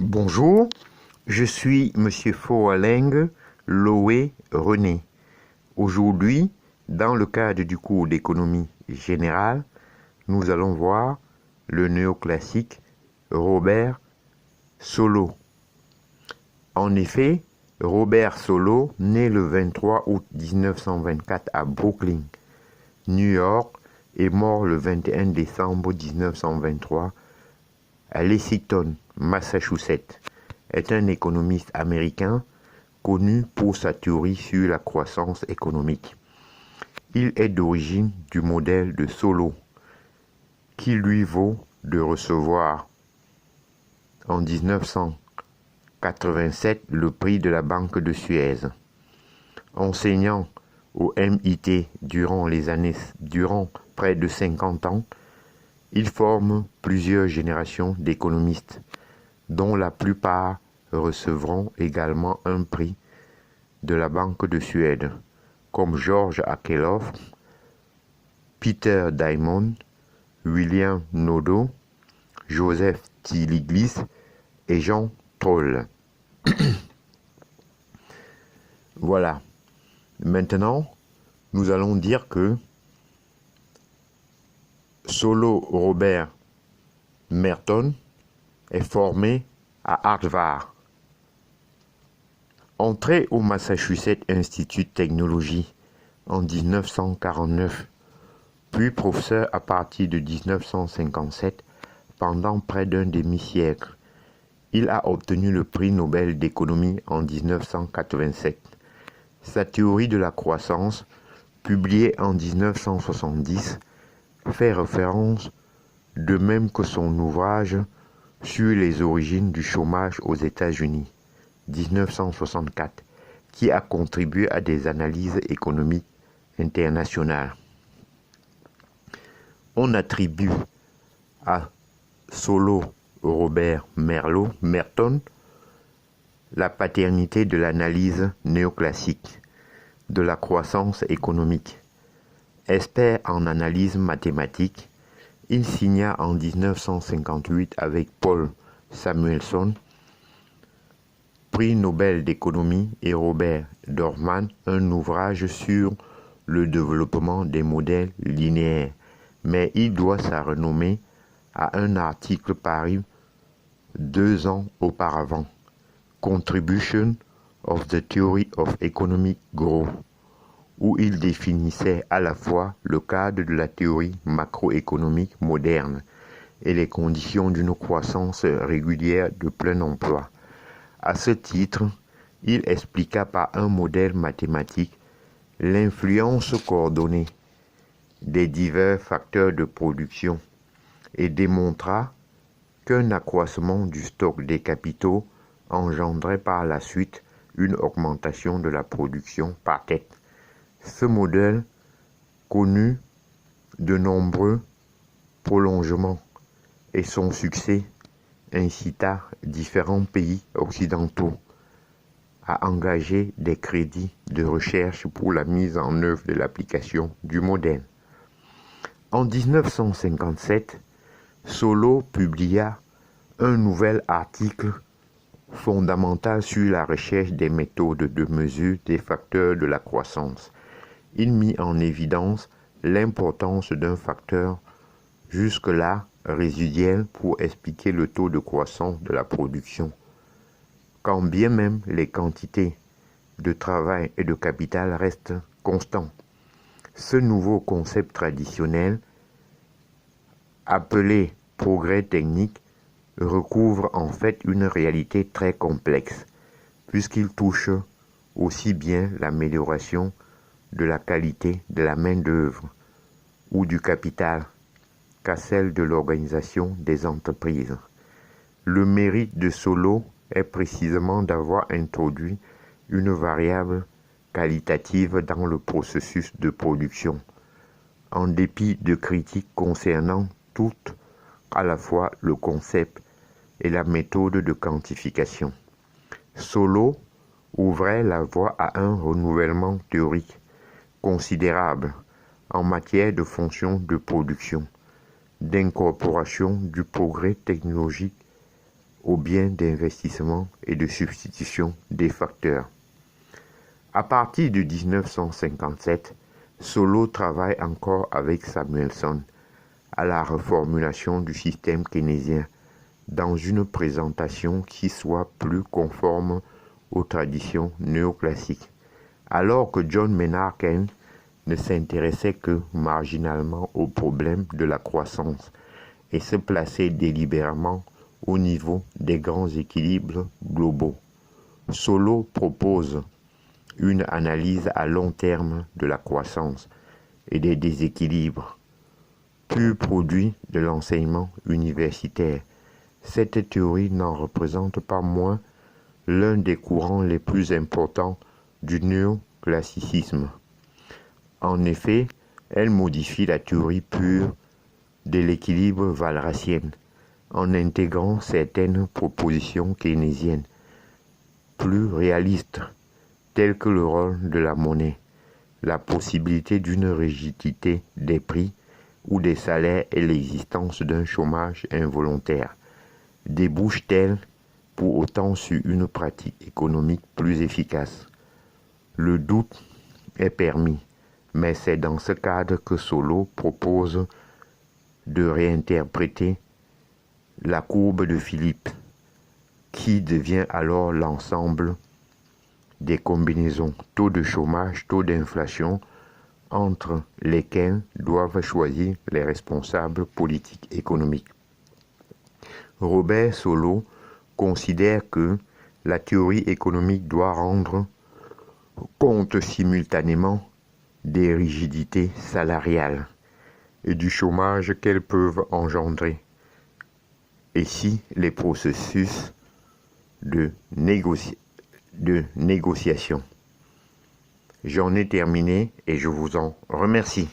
Bonjour, je suis Monsieur Foaleng Loé René. Aujourd'hui, dans le cadre du cours d'économie générale, nous allons voir le néoclassique Robert Solow. En effet, Robert Solow, né le 23 août 1924 à Brooklyn, New York, et mort le 21 décembre 1923 à Lexington, Massachusetts, est un économiste américain connu pour sa théorie sur la croissance économique. Il est d'origine du modèle de Solow, qui lui vaut de recevoir en 1987 le prix de la Banque de Suez. Enseignant au MIT durant près de 50 ans, il forme plusieurs générations d'économistes, dont la plupart recevront également un prix de la Banque de Suède, comme George Akerlof, Peter Diamond, William Nodo, Joseph Stiglitz et Jean Troll. Voilà. Maintenant, nous allons dire que Solow Robert Merton est formé à Harvard. Entré au Massachusetts Institute Technology en 1949, puis professeur à partir de 1957 pendant près d'un demi-siècle, il a obtenu le prix Nobel d'économie en 1987. Sa théorie de la croissance, publiée en 1970, fait référence, de même que son ouvrage sur les origines du chômage aux États-Unis, 1964, qui a contribué à des analyses économiques internationales. On attribue à Solow Robert Merton la paternité de l'analyse néoclassique de la croissance économique. Expert en analyse mathématique, il signa en 1958 avec Paul Samuelson, prix Nobel d'économie, et Robert Dorfman un ouvrage sur le développement des modèles linéaires, mais il doit sa renommée à un article paru 2 ans auparavant, Contribution of the Theory of Economic Growth, où il définissait à la fois le cadre de la théorie macroéconomique moderne et les conditions d'une croissance régulière de plein emploi. À ce titre, il expliqua par un modèle mathématique l'influence coordonnée des divers facteurs de production et démontra qu'un accroissement du stock des capitaux engendrait par la suite une augmentation de la production par tête. Ce modèle connut de nombreux prolongements et son succès incita différents pays occidentaux à engager des crédits de recherche pour la mise en œuvre de l'application du modèle. En 1957, Solow publia un nouvel article fondamental sur la recherche des méthodes de mesure des facteurs de la croissance. Il mit en évidence l'importance d'un facteur jusque-là résiduel pour expliquer le taux de croissance de la production, quand bien même les quantités de travail et de capital restent constants. Ce nouveau concept traditionnel, appelé progrès technique, recouvre en fait une réalité très complexe, puisqu'il touche aussi bien l'amélioration de la qualité de la main-d'œuvre ou du capital qu'à celle de l'organisation des entreprises. Le mérite de Solow est précisément d'avoir introduit une variable qualitative dans le processus de production, en dépit de critiques concernant toutes à la fois le concept et la méthode de quantification. Solow ouvrait la voie à un renouvellement théorique considérable en matière de fonctions de production, d'incorporation du progrès technologique aux biens d'investissement et de substitution des facteurs. À partir de 1957, Solow travaille encore avec Samuelson à la reformulation du système keynésien dans une présentation qui soit plus conforme aux traditions néoclassiques, alors que John Maynard Keynes ne s'intéressait que marginalement au problème de la croissance et se plaçait délibérément au niveau des grands équilibres globaux. Solow propose une analyse à long terme de la croissance et des déséquilibres, pur produit de l'enseignement universitaire. Cette théorie n'en représente pas moins l'un des courants les plus importants du néoclassicisme. En effet, elle modifie la théorie pure de l'équilibre walrasienne en intégrant certaines propositions keynésiennes plus réalistes, telles que le rôle de la monnaie, la possibilité d'une rigidité des prix ou des salaires et l'existence d'un chômage involontaire, débouchent-elles pour autant sur une pratique économique plus efficace. Le doute est permis, mais c'est dans ce cadre que Solow propose de réinterpréter la courbe de Philippe, qui devient alors l'ensemble des combinaisons taux de chômage, taux d'inflation, entre lesquels doivent choisir les responsables politiques économiques. Robert Solow considère que la théorie économique doit rendre compte simultanément des rigidités salariales et du chômage qu'elles peuvent engendrer, et si les processus de négociation. J'en ai terminé et je vous en remercie.